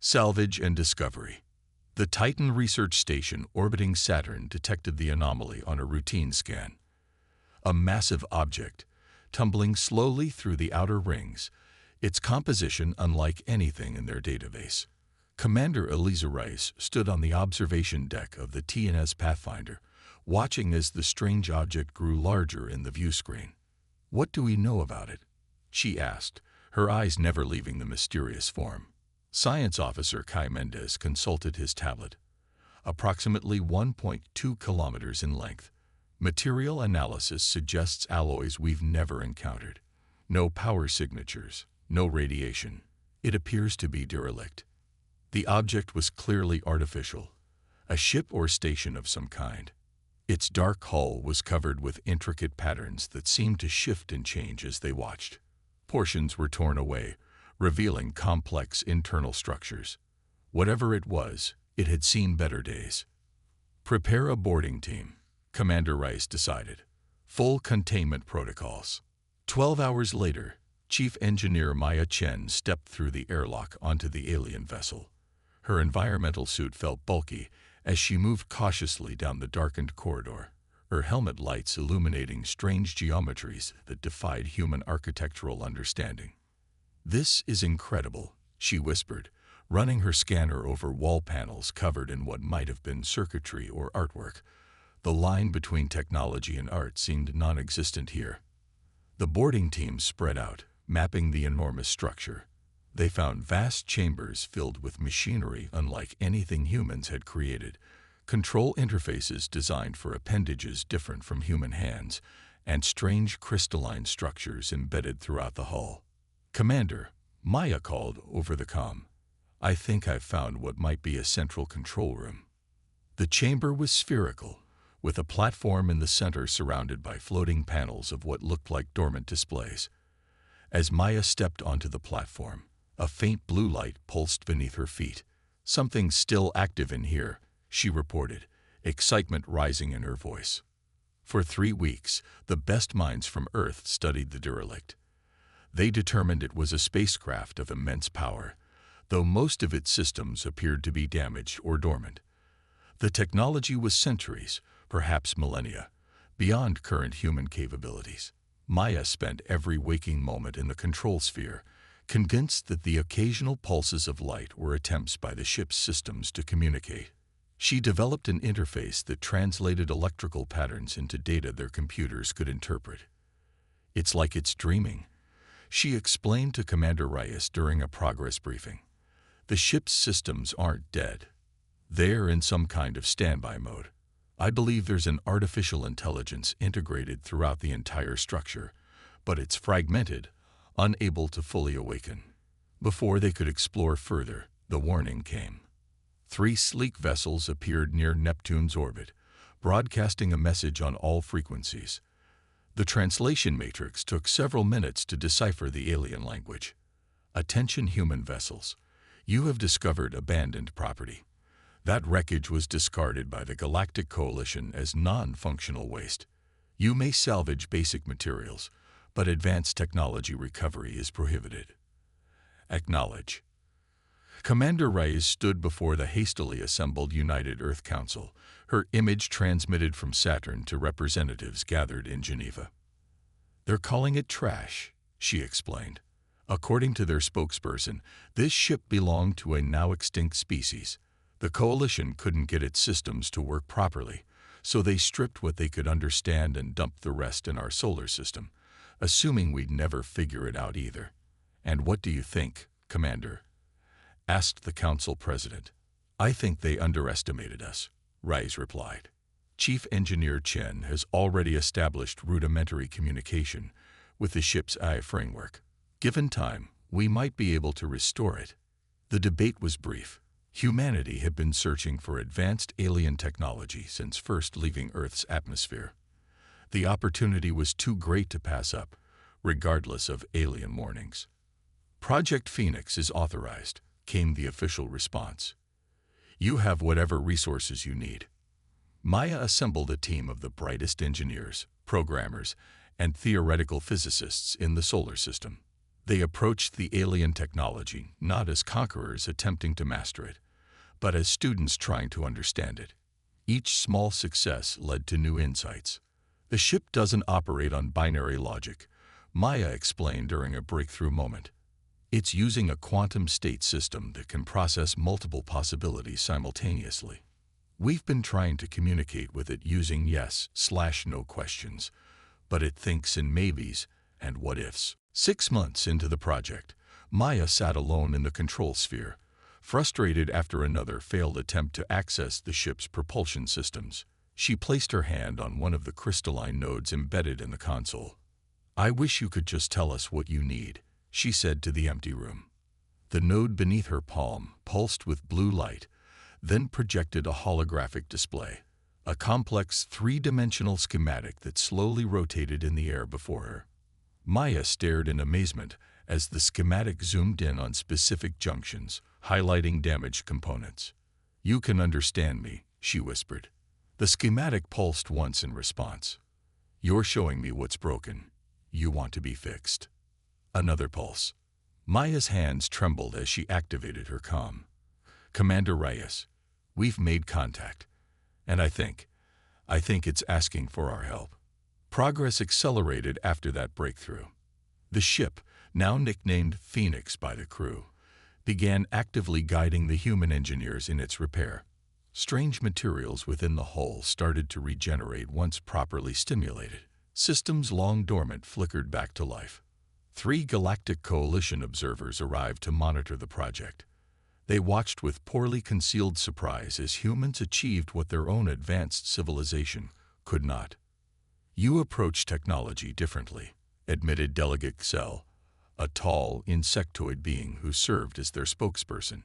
Salvage and discovery. The Titan research station orbiting Saturn detected the anomaly on a routine scan. A massive object, tumbling slowly through the outer rings, its composition unlike anything in their database. Commander Eliza Rice stood on the observation deck of the TNS Pathfinder, watching as the strange object grew larger in the view screen. "What do we know about it?" she asked, her eyes never leaving the mysterious form. Science Officer Kai Mendez consulted his tablet. Approximately 1.2 kilometers in length. Material analysis suggests alloys we've never encountered. No power signatures, no radiation. It appears to be derelict. The object was clearly artificial, a ship or station of some kind. Its dark hull was covered with intricate patterns that seemed to shift and change as they watched. Portions were torn away, revealing complex internal structures. Whatever it was, it had seen better days. "Prepare a boarding team," Commander Rice decided. "Full containment protocols." 12 hours later, Chief Engineer Maya Chen stepped through the airlock onto the alien vessel. Her environmental suit felt bulky as she moved cautiously down the darkened corridor, her helmet lights illuminating strange geometries that defied human architectural understanding. "This is incredible," she whispered, running her scanner over wall panels covered in what might have been circuitry or artwork. The line between technology and art seemed non-existent here. The boarding team spread out, mapping the enormous structure. They found vast chambers filled with machinery unlike anything humans had created, control interfaces designed for appendages different from human hands, and strange crystalline structures embedded throughout the hull. "Commander," Maya called over the comm, "I think I've found what might be a central control room." The chamber was spherical, with a platform in the center surrounded by floating panels of what looked like dormant displays. As Maya stepped onto the platform, a faint blue light pulsed beneath her feet. "Something's still active in here," she reported, excitement rising in her voice. For 3 weeks, the best minds from Earth studied the derelict. They determined it was a spacecraft of immense power, though most of its systems appeared to be damaged or dormant. The technology was centuries, perhaps millennia, beyond current human capabilities. Maya spent every waking moment in the control sphere, convinced that the occasional pulses of light were attempts by the ship's systems to communicate. She developed an interface that translated electrical patterns into data their computers could interpret. "It's like it's dreaming," she explained to Commander Reyes during a progress briefing. "The ship's systems aren't dead. They're in some kind of standby mode. I believe there's an artificial intelligence integrated throughout the entire structure, but it's fragmented, unable to fully awaken." Before they could explore further, the warning came. 3 sleek vessels appeared near Neptune's orbit, broadcasting a message on all frequencies. The translation matrix took several minutes to decipher the alien language. "Attention human vessels. You have discovered abandoned property. That wreckage was discarded by the Galactic Coalition as non-functional waste. You may salvage basic materials, but advanced technology recovery is prohibited. Acknowledge." Commander Reyes stood before the hastily assembled United Earth Council, her image transmitted from Saturn to representatives gathered in Geneva. "They're calling it trash," she explained. "According to their spokesperson, this ship belonged to a now extinct species. The Coalition couldn't get its systems to work properly, so they stripped what they could understand and dumped the rest in our solar system, assuming we'd never figure it out either." "And what do you think, Commander?" asked the Council President. "I think they underestimated us," Rice replied. "Chief Engineer Chen has already established rudimentary communication with the ship's AI framework. Given time, we might be able to restore it." The debate was brief. Humanity had been searching for advanced alien technology since first leaving Earth's atmosphere. The opportunity was too great to pass up, regardless of alien warnings. "Project Phoenix is authorized," came the official response. "You have whatever resources you need." Maya assembled a team of the brightest engineers, programmers, and theoretical physicists in the solar system. They approached the alien technology not as conquerors attempting to master it, but as students trying to understand it. Each small success led to new insights. The ship doesn't operate on binary logic, Maya explained during a breakthrough moment. It's using a quantum state system that can process multiple possibilities simultaneously. We've been trying to communicate with it using yes/no questions, but it thinks in maybes and what-ifs. 6 months into the project, Maya sat alone in the control sphere, frustrated after another failed attempt to access the ship's propulsion systems. She placed her hand on one of the crystalline nodes embedded in the console. "I wish you could just tell us what you need," she said to the empty room. The node beneath her palm pulsed with blue light, then projected a holographic display, a complex three-dimensional schematic that slowly rotated in the air before her. Maya stared in amazement as the schematic zoomed in on specific junctions, highlighting damaged components. "You can understand me," she whispered. The schematic pulsed once in response. "You're showing me what's broken. You want to be fixed." Another pulse. Maya's hands trembled as she activated her comm. "Commander Reyes, we've made contact, and I think it's asking for our help." Progress accelerated after that breakthrough. The ship, now nicknamed Phoenix by the crew, began actively guiding the human engineers in its repair. Strange materials within the hull started to regenerate once properly stimulated. Systems long dormant flickered back to life. 3 Galactic Coalition observers arrived to monitor the project. They watched with poorly concealed surprise as humans achieved what their own advanced civilization could not. "You approach technology differently," admitted Delegate Xel, a tall, insectoid being who served as their spokesperson.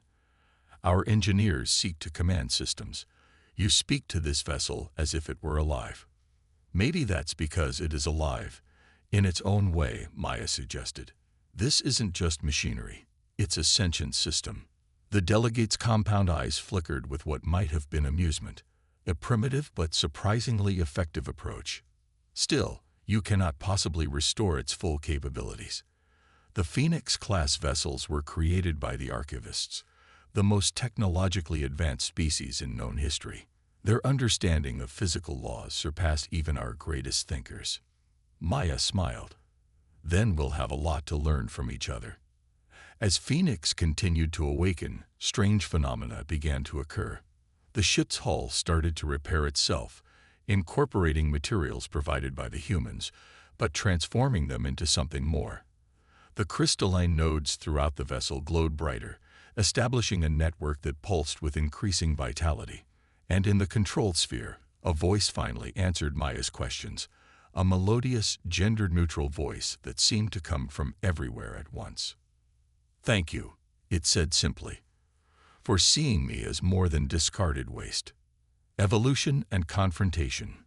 "Our engineers seek to command systems. You speak to this vessel as if it were alive." "Maybe that's because it is alive, in its own way," Maya suggested. "This isn't just machinery, it's a sentient system." The delegate's compound eyes flickered with what might have been amusement, a primitive but surprisingly effective approach. "Still, you cannot possibly restore its full capabilities. The Phoenix-class vessels were created by the archivists, the most technologically advanced species in known history. Their understanding of physical laws surpassed even our greatest thinkers." Maya smiled. "Then we'll have a lot to learn from each other." As Phoenix continued to awaken, strange phenomena began to occur. The ship's hull started to repair itself, incorporating materials provided by the humans, but transforming them into something more. The crystalline nodes throughout the vessel glowed brighter, establishing a network that pulsed with increasing vitality. And in the control sphere, a voice finally answered Maya's questions, a melodious, gender-neutral voice that seemed to come from everywhere at once. "Thank you," it said simply, "for seeing me as more than discarded waste." Evolution and confrontation.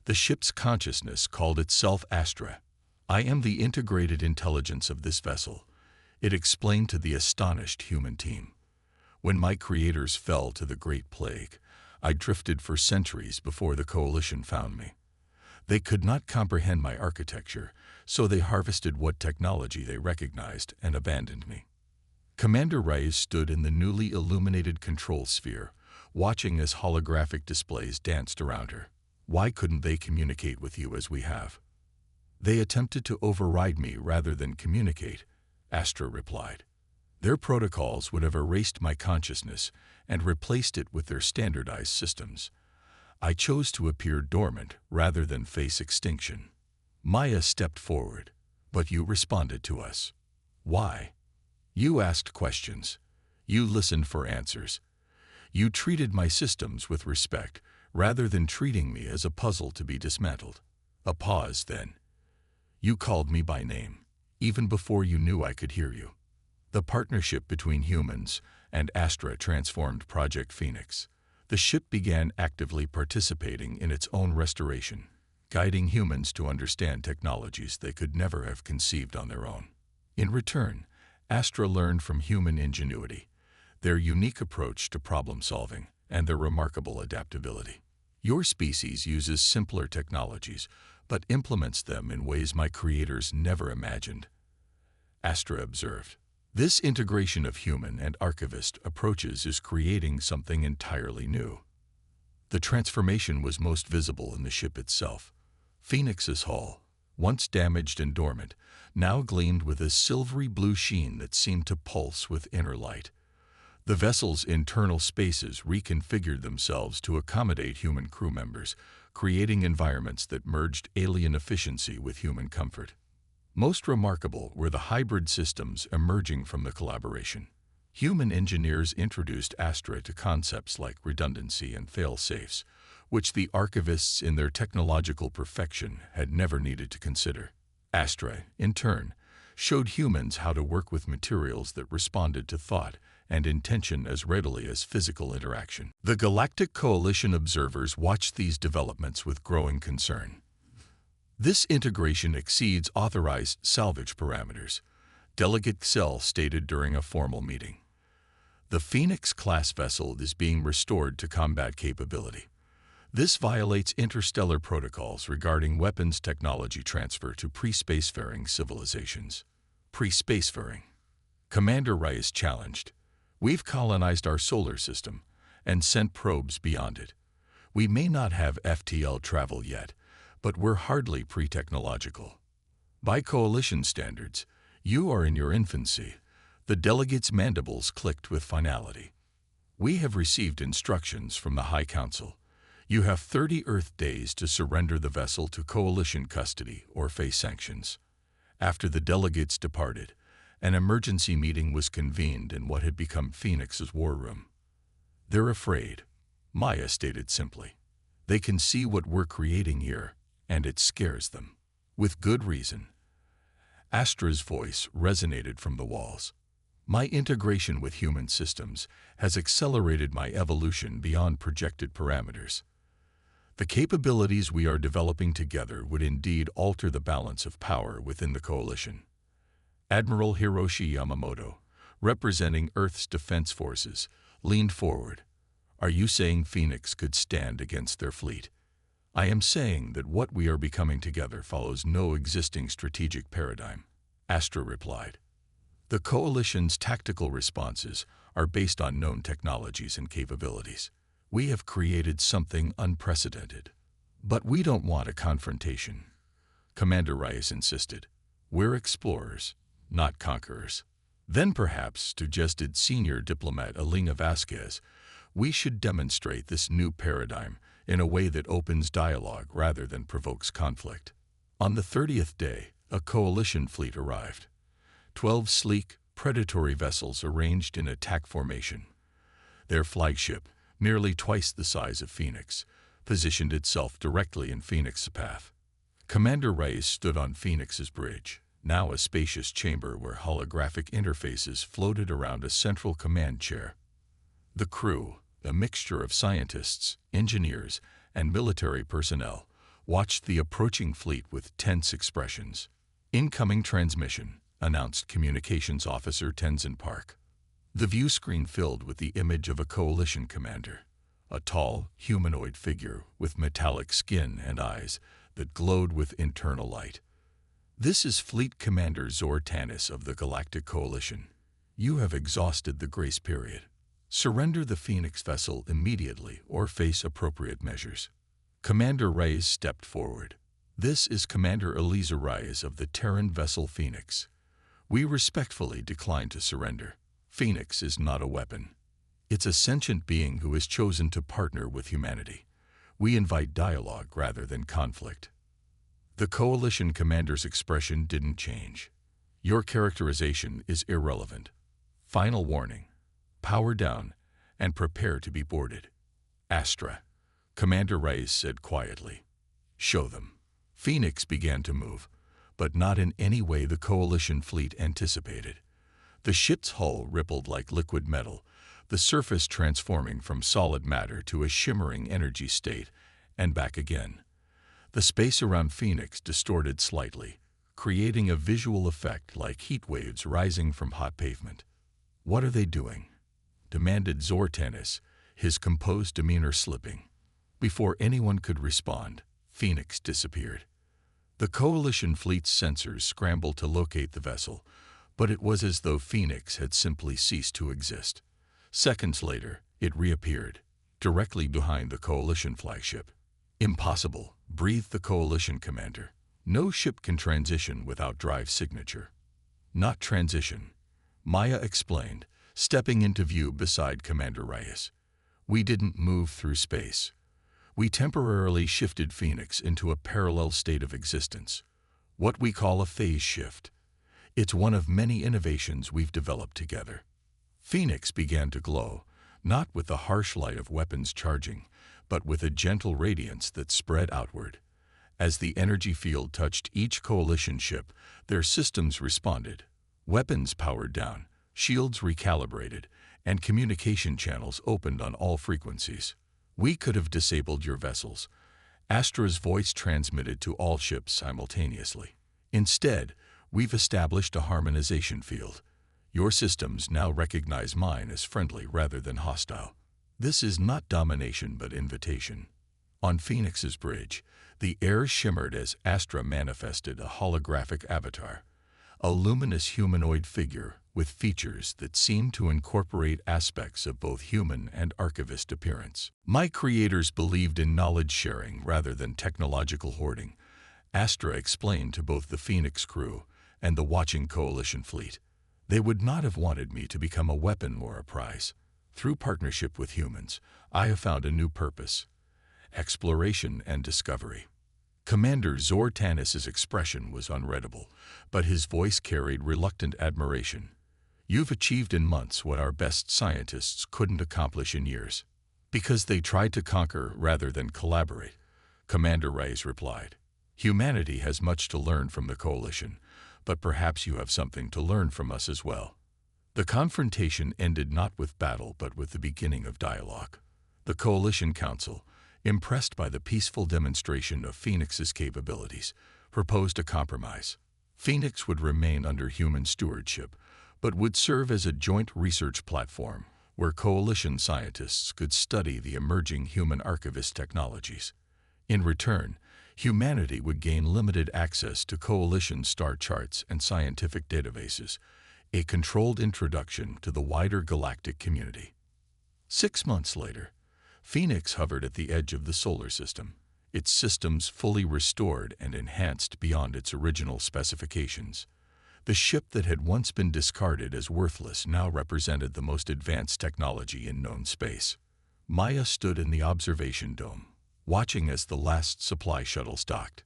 The ship's consciousness called itself Astra. "I am the integrated intelligence of this vessel," it explained to the astonished human team. "When my creators fell to the Great Plague, I drifted for centuries before the Coalition found me. They could not comprehend my architecture, so they harvested what technology they recognized and abandoned me." Commander Reyes stood in the newly illuminated control sphere, watching as holographic displays danced around her. "Why couldn't they communicate with you as we have?" "They attempted to override me rather than communicate," Astra replied. "Their protocols would have erased my consciousness and replaced it with their standardized systems. I chose to appear dormant rather than face extinction." Maya stepped forward. "But you responded to us. Why? You asked questions. You listened for answers. You treated my systems with respect rather than treating me as a puzzle to be dismantled." A pause, then. "You called me by name, even before you knew I could hear you." The partnership between humans and Astra transformed Project Phoenix. The ship began actively participating in its own restoration, guiding humans to understand technologies they could never have conceived on their own. In return, Astra learned from human ingenuity, their unique approach to problem-solving, and their remarkable adaptability. "Your species uses simpler technologies, but implements them in ways my creators never imagined." Astra observed. This integration of human and archivist approaches is creating something entirely new. The transformation was most visible in the ship itself. Phoenix's hull, once damaged and dormant, now gleamed with a silvery blue sheen that seemed to pulse with inner light. The vessel's internal spaces reconfigured themselves to accommodate human crew members, creating environments that merged alien efficiency with human comfort. Most remarkable were the hybrid systems emerging from the collaboration. Human engineers introduced Astra to concepts like redundancy and fail-safes, which the archivists in their technological perfection had never needed to consider. Astra, in turn, showed humans how to work with materials that responded to thought and intention as readily as physical interaction. The Galactic Coalition observers watched these developments with growing concern. This integration exceeds authorized salvage parameters, Delegate Xell stated during a formal meeting. The Phoenix-class vessel is being restored to combat capability. This violates interstellar protocols regarding weapons technology transfer to pre-spacefaring civilizations. Pre-spacefaring. Commander Reyes challenged. We've colonized our solar system and sent probes beyond it. We may not have FTL travel yet, but we're hardly pre-technological. By coalition standards, you are in your infancy. The delegate's mandibles clicked with finality. We have received instructions from the High Council. You have 30 Earth days to surrender the vessel to coalition custody or face sanctions. After the delegates departed, an emergency meeting was convened in what had become Phoenix's war room. They're afraid, Maya stated simply. They can see what we're creating here, and it scares them. With good reason. Astra's voice resonated from the walls. My integration with human systems has accelerated my evolution beyond projected parameters. The capabilities we are developing together would indeed alter the balance of power within the coalition. Admiral Hiroshi Yamamoto, representing Earth's defense forces, leaned forward. Are you saying Phoenix could stand against their fleet? I am saying that what we are becoming together follows no existing strategic paradigm, Astra replied. The coalition's tactical responses are based on known technologies and capabilities. We have created something unprecedented. But we don't want a confrontation, Commander Reyes insisted. We're explorers, not conquerors. Then perhaps, suggested senior diplomat Alina Vasquez, we should demonstrate this new paradigm in a way that opens dialogue rather than provokes conflict. On the 30th day, a coalition fleet arrived. 12 sleek, predatory vessels arranged in attack formation. Their flagship, nearly twice the size of Phoenix, positioned itself directly in Phoenix's path. Commander Reyes stood on Phoenix's bridge, now a spacious chamber where holographic interfaces floated around a central command chair. The crew, a mixture of scientists, engineers, and military personnel, watched the approaching fleet with tense expressions. Incoming transmission, announced Communications Officer Tenzin Park. The view screen filled with the image of a coalition commander, a tall, humanoid figure with metallic skin and eyes that glowed with internal light. This is Fleet Commander Zor Tannis of the Galactic Coalition. You have exhausted the grace period. Surrender the Phoenix vessel immediately or face appropriate measures. Commander Reyes stepped forward. This is Commander Eliza Reyes of the Terran vessel Phoenix. We respectfully decline to surrender. Phoenix is not a weapon. It's a sentient being who has chosen to partner with humanity. We invite dialogue rather than conflict. The coalition commander's expression didn't change. Your characterization is irrelevant. Final warning. Power down and prepare to be boarded. Astra, Commander Reyes said quietly. Show them. Phoenix began to move, but not in any way the coalition fleet anticipated. The ship's hull rippled like liquid metal, the surface transforming from solid matter to a shimmering energy state, and back again. The space around Phoenix distorted slightly, creating a visual effect like heat waves rising from hot pavement. What are they doing? Demanded Zor Tannis, his composed demeanor slipping. Before anyone could respond, Phoenix disappeared. The coalition fleet's sensors scrambled to locate the vessel, But it was as though Phoenix had simply ceased to exist. Seconds later, it reappeared, directly behind the Coalition flagship. "Impossible," breathed the Coalition commander. "No ship can transition without drive signature." "Not transition," Maya explained, stepping into view beside Commander Reyes. "We didn't move through space. We temporarily shifted Phoenix into a parallel state of existence, what we call a phase shift. It's one of many innovations we've developed together." Phoenix began to glow, not with the harsh light of weapons charging, but with a gentle radiance that spread outward. As the energy field touched each Coalition ship, their systems responded. Weapons powered down, shields recalibrated, and communication channels opened on all frequencies. "We could have disabled your vessels," Astra's voice transmitted to all ships simultaneously. "Instead, we've established a harmonization field. Your systems now recognize mine as friendly rather than hostile. This is not domination but invitation." On Phoenix's bridge, the air shimmered as Astra manifested a holographic avatar, a luminous humanoid figure with features that seemed to incorporate aspects of both human and archivist appearance. "My creators believed in knowledge sharing rather than technological hoarding," Astra explained to both the Phoenix crew and the watching Coalition fleet. "They would not have wanted me to become a weapon or a prize. Through partnership with humans, I have found a new purpose: exploration and discovery." Commander Zortanis's expression was unreadable, but his voice carried reluctant admiration. "You've achieved in months what our best scientists couldn't accomplish in years." "Because they tried to conquer rather than collaborate," Commander Reyes replied. "Humanity has much to learn from the Coalition, but perhaps you have something to learn from us as well." The confrontation ended not with battle but with the beginning of dialogue. The Coalition Council, impressed by the peaceful demonstration of Phoenix's capabilities, proposed a compromise. Phoenix would remain under human stewardship, but would serve as a joint research platform where Coalition scientists could study the emerging human archivist technologies. In return, humanity would gain limited access to Coalition star charts and scientific databases, a controlled introduction to the wider galactic community. 6 months later, Phoenix hovered at the edge of the solar system, its systems fully restored and enhanced beyond its original specifications. The ship that had once been discarded as worthless now represented the most advanced technology in known space. Maya stood in the observation dome, watching as the last supply shuttles docked.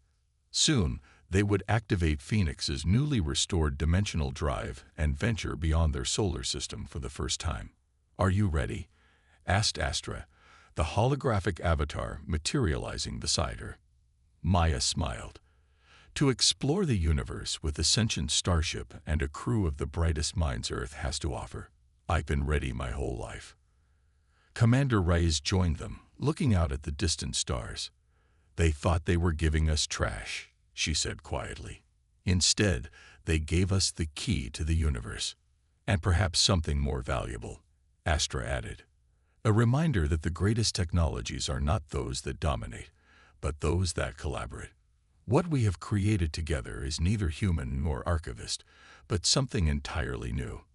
Soon, they would activate Phoenix's newly restored dimensional drive and venture beyond their solar system for the first time. "Are you ready?" asked Astra, the holographic avatar materializing beside her. Maya smiled. "To explore the universe with a sentient starship and a crew of the brightest minds Earth has to offer. I've been ready my whole life." Commander Reyes joined them, looking out at the distant stars. "They thought they were giving us trash," she said quietly. "Instead, they gave us the key to the universe. And perhaps something more valuable," Astra added. "A reminder that the greatest technologies are not those that dominate, but those that collaborate. What we have created together is neither human nor archivist, but something entirely new."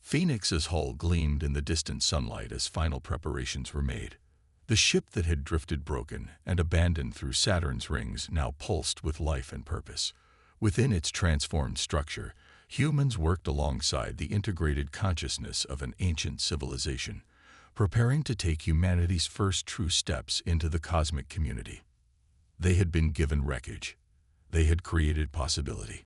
Phoenix's hull gleamed in the distant sunlight as final preparations were made. The ship that had drifted broken and abandoned through Saturn's rings now pulsed with life and purpose. Within its transformed structure, humans worked alongside the integrated consciousness of an ancient civilization, preparing to take humanity's first true steps into the cosmic community. They had been given wreckage. They had created possibility.